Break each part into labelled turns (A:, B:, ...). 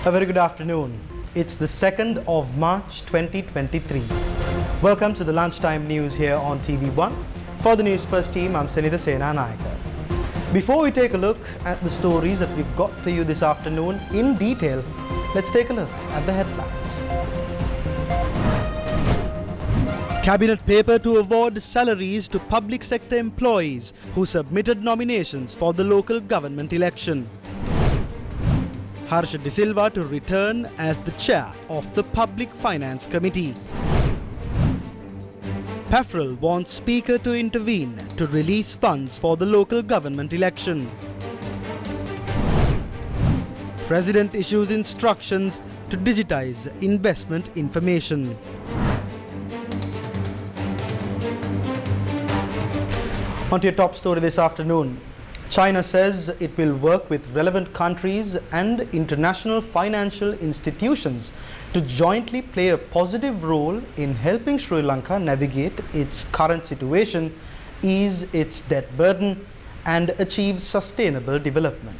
A: A very good afternoon. It's the 2nd of March 2023. Welcome to the lunchtime news here on TV1. For the Newsfirst team, I'm Srilankanbeauty. Before we take a look at the stories that we've got for you this afternoon in detail, let's take a look at the headlines. Cabinet paper to award salaries to public sector employees who submitted nominations for the local government election. Harsha De Silva to return as the chair of the Public Finance Committee. PAFRL wants Speaker to intervene to release funds for the local government election. President issues instructions to digitize investment information. On to your top story this afternoon. China says it will work with relevant countries and international financial institutions to jointly play a positive role in helping Sri Lanka navigate its current situation, ease its debt burden, and achieve sustainable development.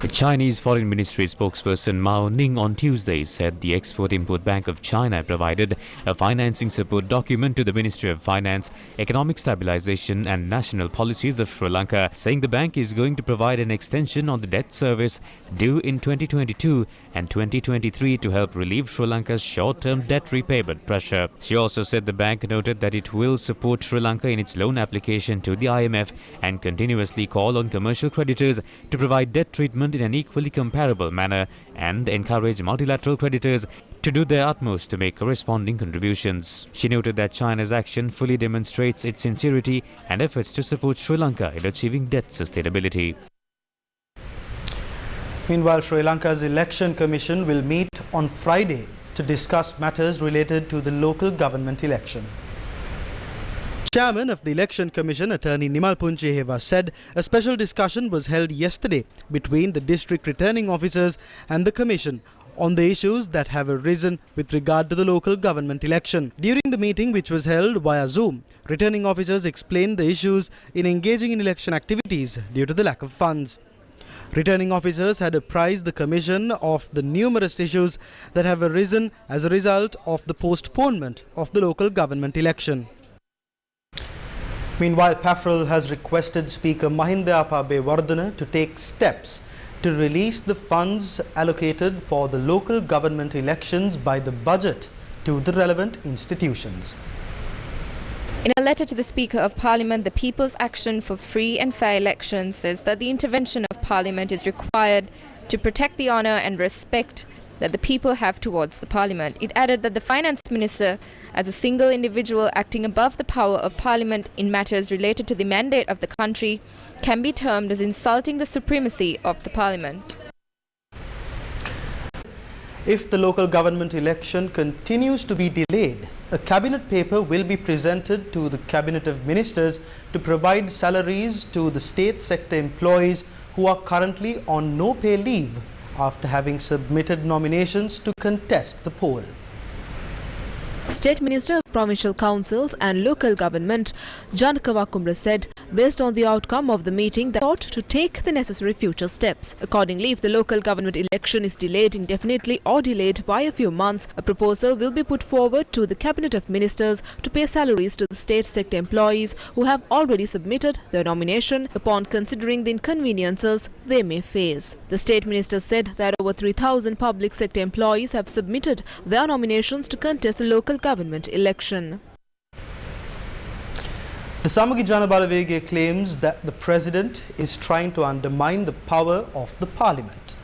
B: The Chinese Foreign Ministry spokesperson Mao Ning on Tuesday said the Export-Import Bank of China provided a financing support document to the Ministry of Finance, Economic Stabilization and National Policies of Sri Lanka, saying the bank is going to provide an extension on the debt service due in 2022 and 2023 to help relieve Sri Lanka's short-term debt repayment pressure. She also said the bank noted that it will support Sri Lanka in its loan application to the IMF and continuously call on commercial creditors to provide debt treatment in an equally comparable manner and encourage multilateral creditors to do their utmost to make corresponding contributions. She noted that China's action fully demonstrates its sincerity and efforts to support Sri Lanka in achieving debt sustainability.
A: Meanwhile, Sri Lanka's Election Commission will meet on Friday to discuss matters related to the local government election. Chairman of the Election Commission, Attorney Nimal Puncheheva, said a special discussion was held yesterday between the district returning officers and the Commission on the issues that have arisen with regard to the local government election. During the meeting, which was held via Zoom, returning officers explained the issues in engaging in election activities due to the lack of funds. Returning officers had apprised the Commission of the numerous issues that have arisen as a result of the postponement of the local government election. Meanwhile, PAFRL has requested Speaker Mahinda Abeyewardene to take steps to release the funds allocated for the local government elections by the budget to the relevant institutions.
C: In a letter to the Speaker of Parliament, the People's Action for Free and Fair Elections says that the intervention of Parliament is required to protect the honour and respect that the people have towards the Parliament. It added that the Finance Minister, as a single individual acting above the power of Parliament in matters related to the mandate of the country, can be termed as insulting the supremacy of the Parliament.
A: If the local government election continues to be delayed, a cabinet paper will be presented to the Cabinet of Ministers to provide salaries to the state sector employees who are currently on no-pay leave after having submitted nominations to contest the poll.
D: State Minister of Provincial Councils and Local Government, Janaka Wakumra, said, based on the outcome of the meeting, they ought to take the necessary future steps. Accordingly, if the local government election is delayed indefinitely or delayed by a few months, a proposal will be put forward to the Cabinet of Ministers to pay salaries to the state sector employees who have already submitted their nomination upon considering the inconveniences they may face. The State Minister said that over 3,000 public sector employees have submitted their nominations to contest the local government election.
A: The Samagi Jana Balawege claims that the President is trying to undermine the power of the Parliament.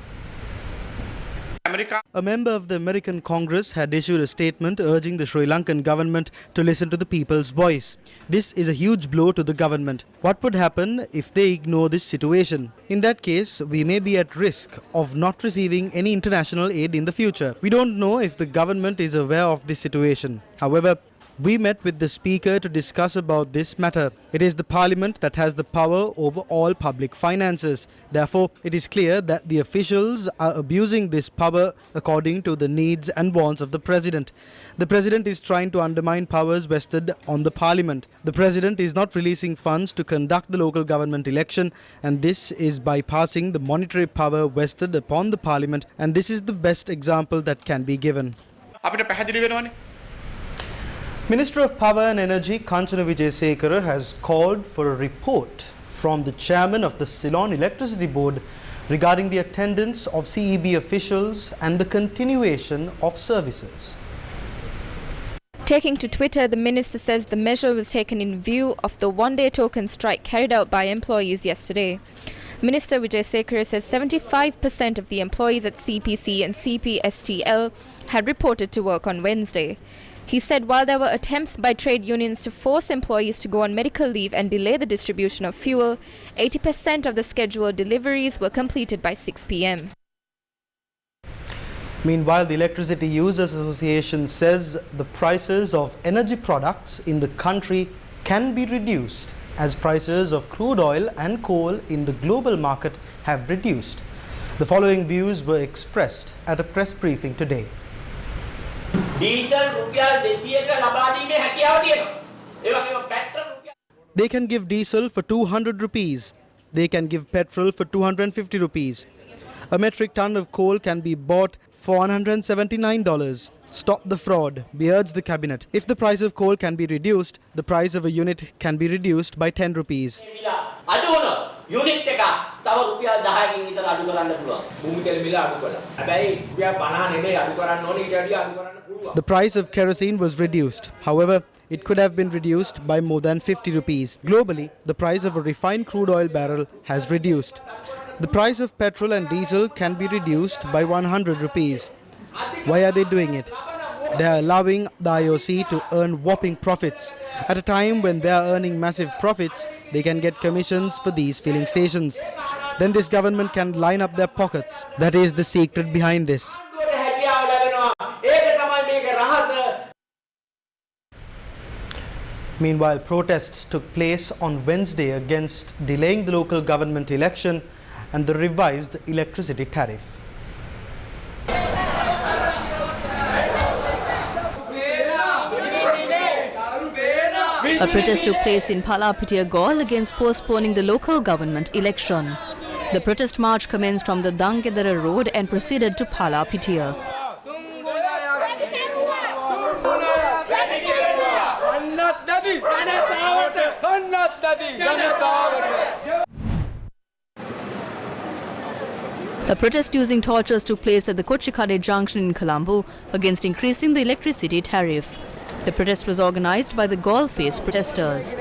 A: A member of the American Congress had issued a statement urging the Sri Lankan government to listen to the people's voice. This is a huge blow to the government. What would happen if they ignore this situation? In that case, we may be at risk of not receiving any international aid in the future. We don't know if the government is aware of this situation. However, We met with the Speaker to discuss about this matter. It is the Parliament that has the power over all public finances. Therefore, it is clear that the officials are abusing this power according to the needs and wants of the President. The President is trying to undermine powers vested on the Parliament. The President is not releasing funds to conduct the local government election, and this is bypassing the monetary power vested upon the Parliament, and this is the best example that can be given. Minister of Power and Energy Kanchana Wijesekara has called for a report from the chairman of the Ceylon Electricity Board regarding the attendance of CEB officials and the continuation of services.
C: Taking to Twitter, the minister says the measure was taken in view of the one-day token strike carried out by employees yesterday. Minister Wijesekara says 75% of the employees at CPC and CPSTL had reported to work on Wednesday. He said while there were attempts by trade unions to force employees to go on medical leave and delay the distribution of fuel, 80% of the scheduled deliveries were completed by 6 p.m.
A: Meanwhile, the Electricity Users Association says the prices of energy products in the country can be reduced as prices of crude oil and coal in the global market have reduced. The following views were expressed at a press briefing today. They can give diesel for 200 rupees. They can give petrol for 250 rupees. A metric ton of coal can be bought for $179. Stop the fraud, we urge the cabinet. If the price of coal can be reduced, the price of a unit can be reduced by 10 rupees. The price of kerosene was reduced. However, it could have been reduced by more than 50 rupees. Globally, the price of a refined crude oil barrel has reduced. The price of petrol and diesel can be reduced by 100 rupees. Why are they doing it? They are allowing the IOC to earn whopping profits. At a time when they are earning massive profits, they can get commissions for these filling stations. Then this government can line up their pockets. That is the secret behind this. Meanwhile, protests took place on Wednesday against delaying the local government election and the revised electricity tariff.
E: A protest took place in Palapitiya Gaol against postponing the local government election. The protest march commenced from the Dangedara road and proceeded to Palapitiya. The protest using torches took place at the Kochikade junction in Colombo against increasing the electricity tariff. The protest was organized by the Gaul-faced protesters.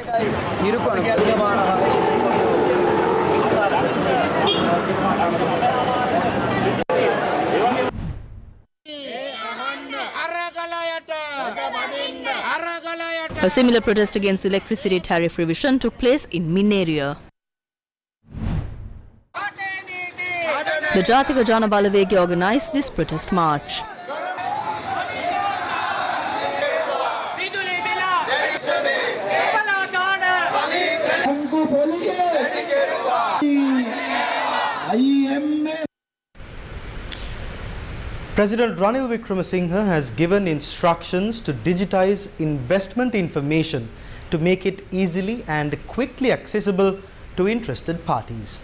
E: A similar protest against the electricity tariff revision took place in Min area. The Jatika Jana Balavegi organized this protest march.
A: President Ranil Wickremesinghe has given instructions to digitize investment information to make it easily and quickly accessible to interested parties.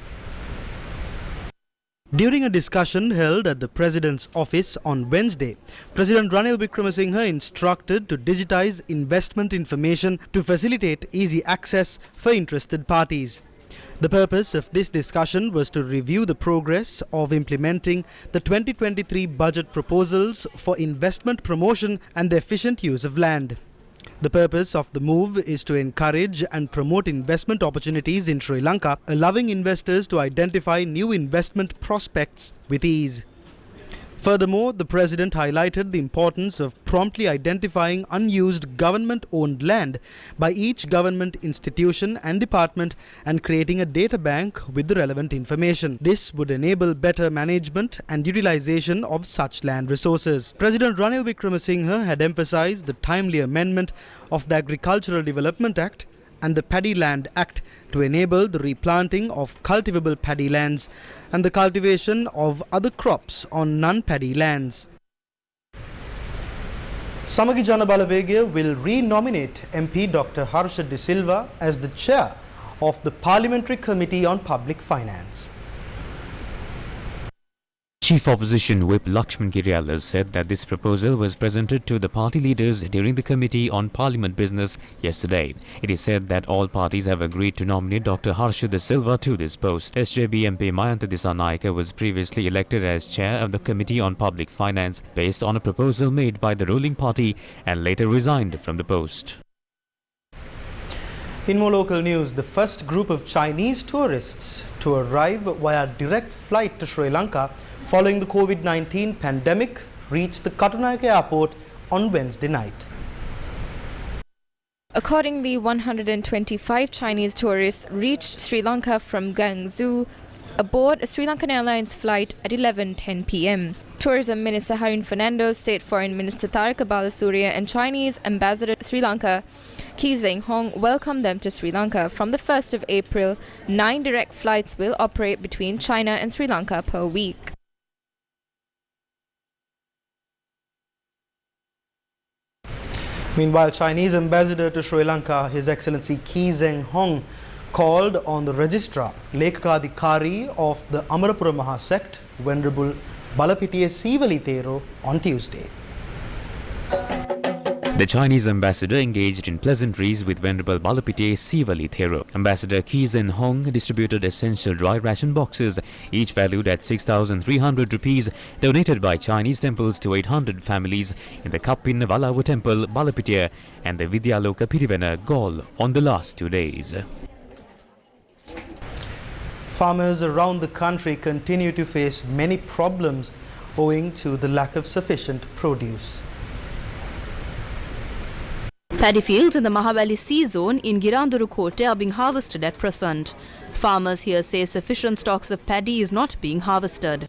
A: During a discussion held at the President's office on Wednesday, President Ranil Wickremesinghe instructed to digitize investment information to facilitate easy access for interested parties. The purpose of this discussion was to review the progress of implementing the 2023 budget proposals for investment promotion and the efficient use of land. The purpose of the move is to encourage and promote investment opportunities in Sri Lanka, allowing investors to identify new investment prospects with ease. Furthermore, the President highlighted the importance of promptly identifying unused government-owned land by each government institution and department and creating a data bank with the relevant information. This would enable better management and utilization of such land resources. President Ranil Wickremesinghe had emphasized the timely amendment of the Agricultural Development Act and the Paddy Land Act to enable the replanting of cultivable paddy lands and the cultivation of other crops on non-paddy lands. Samagi Jana Balawegaya will re-nominate MP Dr. Harsha De Silva as the chair of the Parliamentary Committee on Public Finance.
B: Chief Opposition Whip Lakshman Kiriyala said that this proposal was presented to the party leaders during the Committee on Parliament Business yesterday. It is said that all parties have agreed to nominate Dr. Harsha De Silva to this post. SJB MP Mayantha Dissanayake was previously elected as chair of the Committee on Public Finance based on a proposal made by the ruling party and later resigned from the post.
A: In more local news, the first group of Chinese tourists to arrive via direct flight to Sri Lanka following the COVID-19 pandemic reached the Katunayake airport on Wednesday night.
C: Accordingly, 125 Chinese tourists reached Sri Lanka from Guangzhou aboard a Sri Lankan Airlines flight at 11:10 p.m. Tourism Minister Harun Fernando, State Foreign Minister Taraka Balasurya and Chinese Ambassador to Sri Lanka Kee Zeng Hong welcomed them to Sri Lanka. From the 1st of April, 9 direct flights will operate between China and Sri Lanka per week.
A: Meanwhile, Chinese Ambassador to Sri Lanka, His Excellency Kee Zeng Hong, called on the Registrar, Lekakadhikari of the Amarapura Mahasect, Venerable Balapitiya Sivali Thero, on Tuesday.
B: The Chinese ambassador engaged in pleasantries with Venerable Balapitiya Sivali Thero. Ambassador Kee Zeng Hong distributed essential dry ration boxes, each valued at 6,300 rupees, donated by Chinese temples to 800 families in the Kappin Valavu Temple, Balapitiya, and the Vidyaloka Pirivena, Gaul, on the last 2 days.
A: Farmers around the country continue to face many problems owing to the lack of sufficient produce.
E: Paddy fields in the Mahavali Sea Zone in Girandurukote are being harvested at present. Farmers here say sufficient stocks of paddy is not being harvested.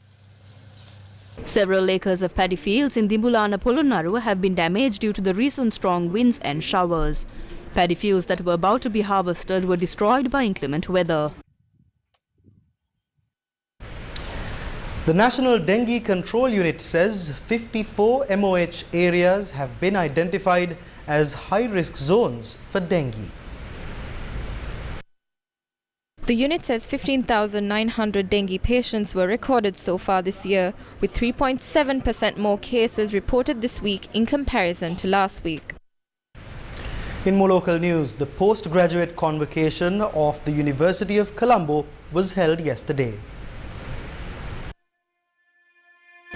E: Several acres of paddy fields in Dimbulana Polonnaruwa have been damaged due to the recent strong winds and showers. Paddy fields that were about to be harvested were destroyed by inclement weather.
A: The National Dengue Control Unit says 54 MOH areas have been identified as high-risk zones for dengue.
C: The unit says 15,900 dengue patients were recorded so far this year, with 3.7% more cases reported this week in comparison to last week.
A: In more local news, the postgraduate convocation of the University of Colombo was held yesterday.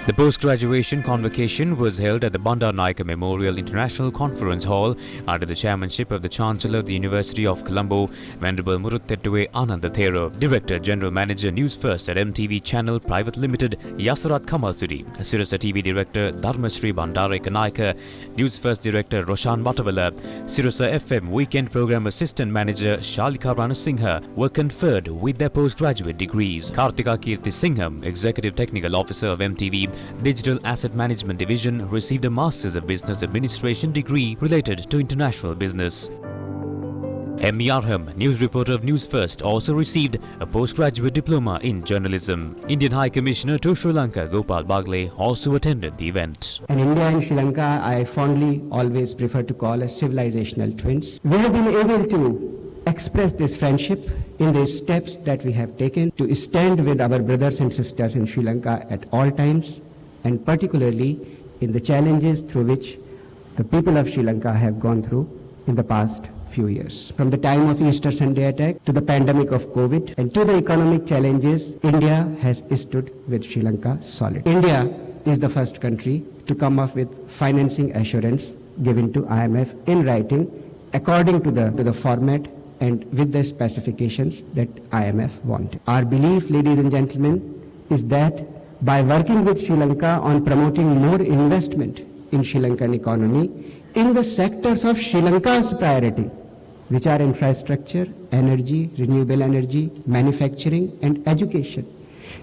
B: The post-graduation convocation was held at the Bandar Naika Memorial International Conference Hall under the chairmanship of the Chancellor of the University of Colombo, Venerable Muruthettuwe Ananda Thero, Director General Manager Newsfirst at MTV Channel Private Limited, Yasarat Kamalsuri, Sirasa TV Director Dharmashree Bandare Kanaika, Newsfirst Director Roshan Batavala, Sirasa FM Weekend Program Assistant Manager Shalika Ranasinghe were conferred with their postgraduate degrees. Kartika Kirti Singham, Executive Technical Officer of MTV Digital Asset Management Division, received a Masters of Business Administration degree related to international business. M.E. Arham, news reporter of Newsfirst, also received a postgraduate diploma in journalism. Indian High Commissioner to Sri Lanka, Gopal Bagle, also attended the event.
F: And India and Sri Lanka, I fondly always prefer to call as civilizational twins. We have been able to express this friendship in these steps that we have taken to stand with our brothers and sisters in Sri Lanka at all times, and particularly in the challenges through which the people of Sri Lanka have gone through in the past few years. From the time of Easter Sunday attack to the pandemic of COVID and to the economic challenges, India has stood with Sri Lanka solid. India is the first country to come up with financing assurance given to IMF in writing according to the format and with the specifications that IMF wanted. Our belief, ladies and gentlemen, is that by working with Sri Lanka on promoting more investment in Sri Lankan economy in the sectors of Sri Lanka's priority, which are infrastructure, energy, renewable energy, manufacturing and education.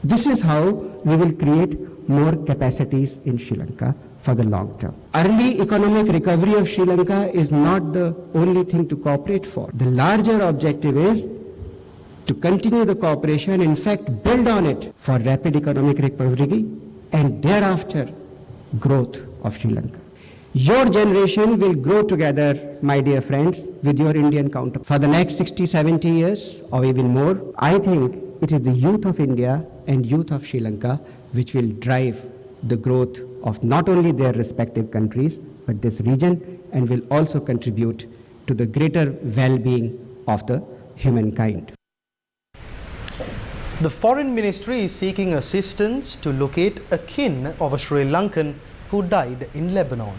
F: This is how we will create more capacities in Sri Lanka for the long term. Early economic recovery of Sri Lanka is not the only thing to cooperate for. The larger objective is to continue the cooperation, in fact build on it for rapid economic recovery and thereafter growth of Sri Lanka. Your generation will grow together, my dear friends, with your Indian counterpart. For the next 60, 70 years or even more, I think it is the youth of India and youth of Sri Lanka which will drive the growth of not only their respective countries, but this region, and will also contribute to the greater well-being of the humankind.
A: The Foreign Ministry is seeking assistance to locate a kin of a Sri Lankan who died in Lebanon.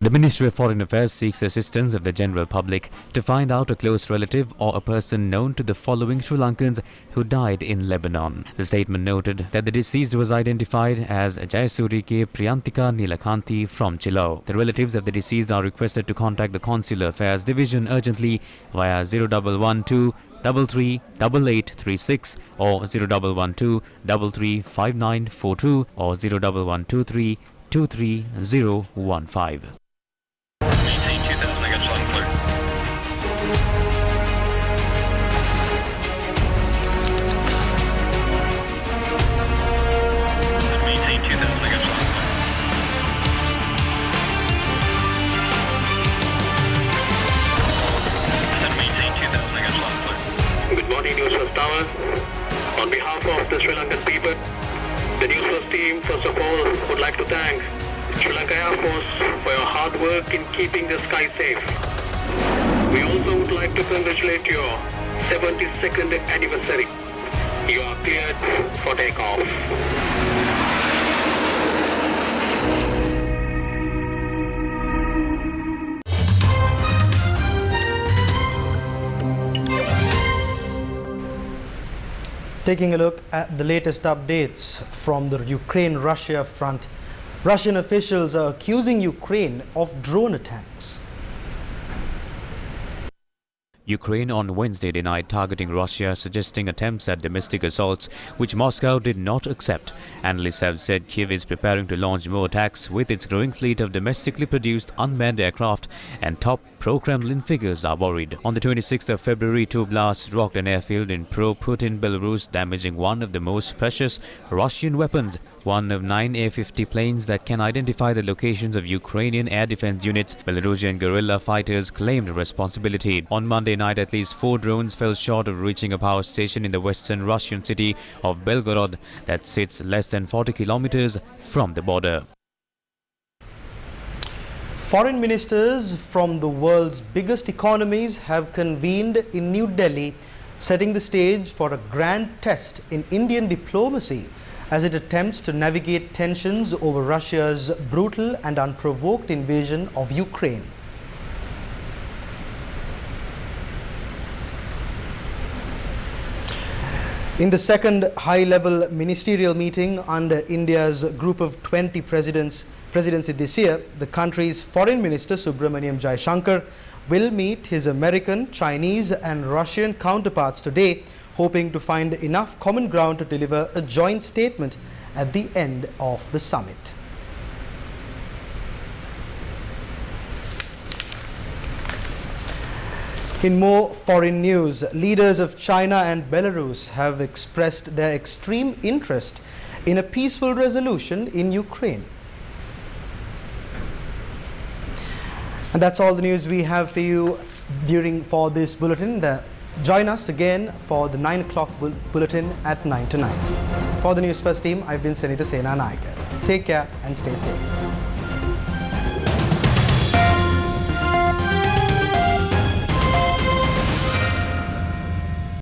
B: The Ministry of Foreign Affairs seeks assistance of the general public to find out a close relative or a person known to the following Sri Lankans who died in Lebanon. The statement noted that the deceased was identified as Jayasuri K. Priyantika Nilakanti from Chilo. The relatives of the deceased are requested to contact the Consular Affairs Division urgently via 0112 33 8836 or 0112 33 5942 or 01123 23015.
G: Newsfirst Tower. On behalf of the Sri Lankan people, the Newsfirst team first of all would like to thank Sri Lanka Air Force for your hard work in keeping the sky safe. We also would like to congratulate your 72nd anniversary. You are cleared for takeoff.
A: Taking a look at the latest updates from the Ukraine-Russia front, Russian officials are accusing Ukraine of drone attacks.
B: Ukraine on Wednesday denied targeting Russia, suggesting attempts at domestic assaults, which Moscow did not accept. Analysts have said Kiev is preparing to launch more attacks with its growing fleet of domestically produced unmanned aircraft, and top pro-Kremlin figures are worried. On the 26th of February, two blasts rocked an airfield in pro-Putin Belarus, damaging one of the most precious Russian weapons, one of 9 A-50 planes that can identify the locations of Ukrainian air defense units. Belarusian guerrilla fighters claimed responsibility. On Monday night, at least 4 drones fell short of reaching a power station in the western Russian city of Belgorod that sits less than 40 kilometers from the border.
A: Foreign ministers from the world's biggest economies have convened in New Delhi, setting the stage for a grand test in Indian diplomacy as it attempts to navigate tensions over Russia's brutal and unprovoked invasion of Ukraine. In the second high-level ministerial meeting under India's Group of 20 presidency this year, the country's Foreign Minister Subramaniam Jaishankar will meet his American, Chinese and Russian counterparts today, hoping to find enough common ground to deliver a joint statement at the end of the summit. In more foreign news, leaders of China and Belarus have expressed their extreme interest in a peaceful resolution in Ukraine. And that's all the news we have for you for this bulletin. Join us again for the 9 o'clock bulletin at 9 to 9. For the Newsfirst team, I've been Sanita Sena Naika. Take care and stay safe.